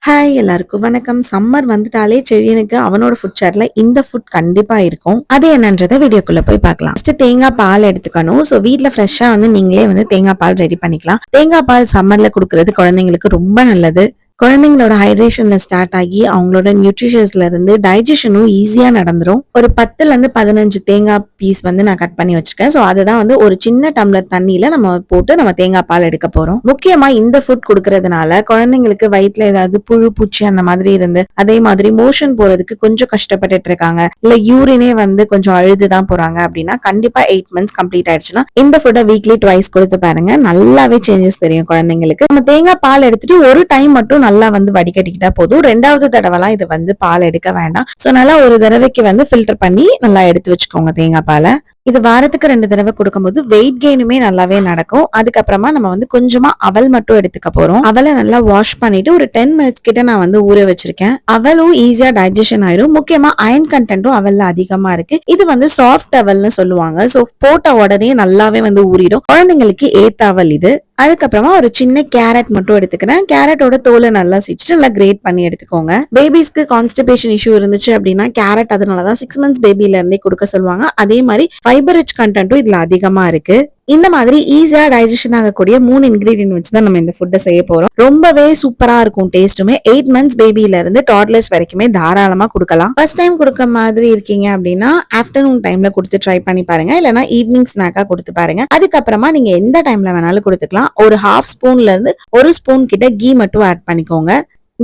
Hi எல்லாருக்கும் வணக்கம். Summer வந்துட்டாலே செழியனுக்கு அவனோட ஃபுட் சார்ட்ல இந்த ஃபுட் கண்டிப்பா இருக்கும். அது என்னன்றதை வீடியோக்குள்ள போய் பார்க்கலாம். ஃபர்ஸ்ட் தேங்காய் பால் எடுத்துக்கணும். ஸோ வீட்ல ஃப்ரெஷ்ஷா நீங்களே தேங்காய் பால் ரெடி பண்ணிக்கலாம். தேங்காய் பால் சம்மர்ல கொடுக்கறது குழந்தைங்களுக்கு ரொம்ப நல்லது. குழந்தைங்களோட ஹைட்ரேஷன்ல ஸ்டார்ட் ஆகி அவங்களோட நியூட்ரிஷன்ஸ்ல இருந்து டைஜஷனும் ஈஸியா நடந்துரும். ஒரு 10ல இருந்து 15 தேங்காய் பீஸ் நான் கட் பண்ணி வச்சிருக்கேன். ஸோ அதுதான் ஒரு சின்ன டம்ளர் தண்ணியில நம்ம போட்டு நம்ம தேங்காய் பால் எடுக்க போறோம். முக்கியமா இந்த ஃபுட் கொடுக்கறதுனால குழந்தைங்களுக்கு வயிற்றுல ஏதாவது புழு பூச்சி அந்த மாதிரி இருந்து அதே மாதிரி மோஷன் போறதுக்கு கொஞ்சம் கஷ்டப்பட்டுட்டு இருக்காங்க, இல்ல யூரினே கொஞ்சம் அழுதுதான் போறாங்க அப்படின்னா கண்டிப்பா 8 months கம்ப்ளீட் ஆயிடுச்சுன்னா இந்த ஃபுட்டை வீக்லி ட்வைஸ் கொடுத்து பாருங்க. நல்லாவே சேஞ்சஸ் தெரியும் குழந்தைங்களுக்கு. நம்ம தேங்காய் பால் எடுத்துட்டு ஒரு டைம் மட்டும் நல்லா வடிகட்டிக்கிட்டா போதும். ரெண்டாவது தடவைலாம் இது பால் எடுக்க வேண்டாம். சோ நல்லா ஒரு தடவைக்கு ஃபில்டர் பண்ணி நல்லா எடுத்து வச்சுக்கோங்க தேங்காய் பாலை. இது வாரத்துக்கு 2 தடவை கொடுக்கும்போது வெயிட் கெயினுமே நல்லாவே நடக்கும். அதுக்கப்புறமா நம்ம கொஞ்சமா அவல் மட்டும் எடுத்துக்க போறோம். அவலை நல்லா வாஷ் பண்ணிட்டு ஒரு 10 மினிட்ஸ் கிட்ட நான் ஊற வச்சிருக்கேன். அவலும் ஈஸியா டைஜஷன் ஆயிரும். முக்கியமா அயன் கண்டென்ட்டும் அவல்ல அதிகமா இருக்கு. இது சாஃப்ட் அவல்னு சொல்லுவாங்க. சோ போட்ட உடனே நல்லாவே ஊறிடும். குழந்தைங்களுக்கு ஏத்த அவல் இது. அதுக்கப்புறமா ஒரு சின்ன கேரட் மட்டும் எடுத்துக்கிறேன். கேரட்டோட தோலை நல்லா சீச்சிட்டு நல்லா கிரேட் பண்ணி எடுத்துக்கோங்க. பேபிஸ்க்கு கான்ஸ்டிபேஷன் இஷ்யூ இருந்துச்சு அப்படின்னா கேரட் அதனாலதான் 6 months பேபில இருந்தே கொடுக்க சொல்லுவாங்க. அதே மாதிரி ஃபைபர் ரிச் கண்டென்ட்டும் இதுல அதிகமா இருக்கு. இந்த மாதிரி ஈஸியா டைஜஷன் ஆகக்கூடிய 3 இன்கிரீடியன்ட் வச்சுதான் நம்ம இந்த ஃபுட்டை செய்ய போறோம். ரொம்பவே சூப்பரா இருக்கும் டேஸ்ட்டுமே. 8 months பேபில இருந்து டாட்லர்ஸ் வரைக்குமே தாராளமா கொடுக்கலாம். ஃபர்ஸ்ட் டைம் கொடுக்க மாதிரி இருக்கீங்க அப்படின்னா ஆஃப்டர்நூன் டைம்ல கொடுத்து ட்ரை பண்ணி பாருங்க. இல்லைன்னா ஈவினிங் ஸ்நாக்கா கொடுத்து பாருங்க. அதுக்கப்புறமா நீங்க எந்த டைம்ல வேணாலும் கொடுத்துக்கலாம். ஒரு 1/2 ஸ்பூன்ல இருந்து 1 ஸ்பூன் கிட்ட கீ மட்டும் ஆட் பண்ணிக்கோங்க.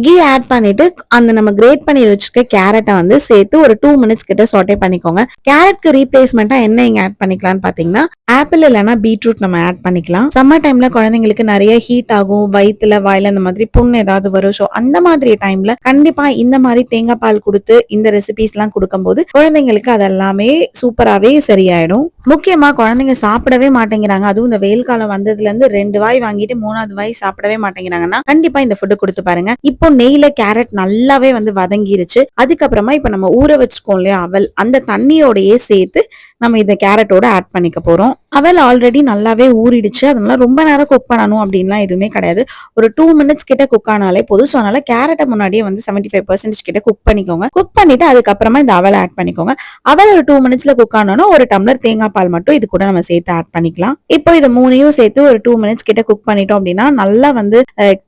கீ ஆட் பண்ணிட்டு அந்த நம்ம கிரேட் பண்ணி வச்சிருக்க கேரட்டை சேர்த்து ஒரு 2 மினிட்ஸ் கிட்ட சாட்டே பண்ணிக்கோங்க. கேரட்க்கு ரீப்ளேஸ்மெண்டா என்ன இங்க ஆட் பண்ணிக்கலாம்னு பாத்தீங்கன்னா ஆப்பிள் இல்லைன்னா பீட்ரூட் நம்ம ஆட் பண்ணிக்கலாம். சம்மர் டைம்ல குழந்தைங்களுக்கு நிறைய ஹீட் ஆகும், வயிற்றுல வாயில இந்த மாதிரி புண்ணு ஏதாவது வரும். ஸோ அந்த மாதிரி டைம்ல கண்டிப்பா இந்த மாதிரி தேங்காய் பால் கொடுத்து இந்த ரெசிபிஸ் எல்லாம் கொடுக்கும்போது குழந்தைங்களுக்கு அதெல்லாமே சூப்பராகவே சரியாயிடும். முக்கியமா குழந்தைங்க சாப்பிடவே மாட்டேங்கிறாங்க, அதுவும் இந்த வெயில் காலம் வந்ததுல இருந்து 2 வாய் வாங்கிட்டு 3வது வாய் சாப்பிடவே மாட்டேங்கிறாங்கன்னா கண்டிப்பா இந்த ஃபுட்டு கொடுத்து பாருங்க. இப்போ நெய்ல கேரட் நல்லாவே வதங்கிருச்சு. அதுக்கப்புறமா இப்ப நம்ம ஊற வச்சிருக்கோம் இல்லையா அவல், அந்த தண்ணியோடயே சேர்த்து நம்ம இந்த கேரட்டோட ஆட் பண்ணிக்க போறோம். அவல் ஆல்ரெடி நல்லாவே ஊறிடுச்சு. அதனால ரொம்ப நேரம் குக் பண்ணணும் அப்படின்லாம் எதுவுமே கிடையாது. ஒரு 2 மினிட்ஸ் கிட்ட குக் ஆனாலே போதும். ஸோ அதனால கேரட்டை முன்னாடியே 75% கிட்ட குக் பண்ணிக்கோங்க. குக் பண்ணிட்டு அதுக்கப்புறமா இந்த அவலை ஆட் பண்ணிக்கோங்க. அவல் ஒரு 2 மினிட்ஸ்ல குக் ஆனோன்னா ஒரு டம்ளர் தேங்காய் பால் மட்டும் இது கூட நம்ம சேர்த்து ஆட் பண்ணிக்கலாம். இப்போ இது 3ஐயும் சேர்த்து ஒரு 2 மினிட்ஸ் கிட்ட குக் பண்ணிட்டோம் அப்படின்னா நல்லா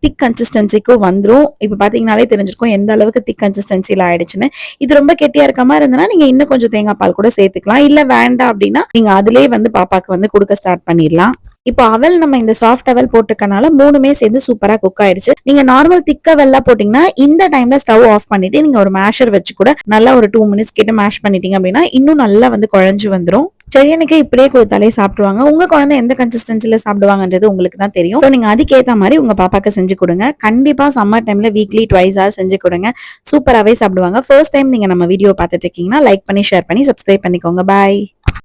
திக் கன்சிஸ்டன்சிக்கும் வந்துரும். இப்ப பாத்தீங்கன்னாலே தெரிஞ்சிருக்கும் எந்த அளவுக்கு திக் கன்சிஸ்டன்சில ஆயிடுச்சுன்னு. இது ரொம்ப கெட்டியா இருக்க மாதிரி இருந்ததுன்னா நீங்க இன்னும் கொஞ்சம் தேங்காய் பால் கூட சேர்த்துக்கலாம். இல்ல வேண்டாம் அப்படின்னா நீங்க அதுலயே பாப்பாக்கு கொடுக்க ஸ்டார்ட் பண்ணிடலாம். இப்போ அவல் நம்ம இந்த சாஃப்ட் அவல் போட்டிருக்கனால 3மே சேர்ந்து சூப்பரா குக் ஆயிடுச்சு. நீங்க நார்மல் திக் அவல்லாம் போட்டீங்கன்னா இந்த டைம்ல ஸ்டவ் ஆஃப் பண்ணிட்டு நீங்க ஒரு மேஷர் வச்சு கூட நல்லா ஒரு 2 மினிட்ஸ் கிட்ட மேஷ் பண்ணிட்டீங்க அப்படின்னா இன்னும் நல்லா குழஞ்சு வந்துரும். செழியனுக்கு இப்படியே கொடுத்தாலே சாப்பிடுவாங்க. உங்க குழந்தை எந்த கன்சிஸ்டன்சில சாப்பிடுவாங்கன்றது உங்களுக்கு தான் தெரியும். சோ நீங்க அதுக்கேத்த மாதிரி உங்க பாப்பாக்கு செஞ்சு கொடுங்க. கண்டிப்பா சம்மர் டைம்ல வீக்லி ட்வைஸ் செஞ்சு கொடுங்க. சூப்பராகவே சாப்பிடுவாங்க. ஃபர்ஸ்ட் டைம் நீங்க நம்ம வீடியோ பார்த்துட்டு இருக்கீங்கன்னா லைக் பண்ணி ஷேர் பண்ணி சப்ஸ்கிரைப் பண்ணிக்கோங்க. பாய்.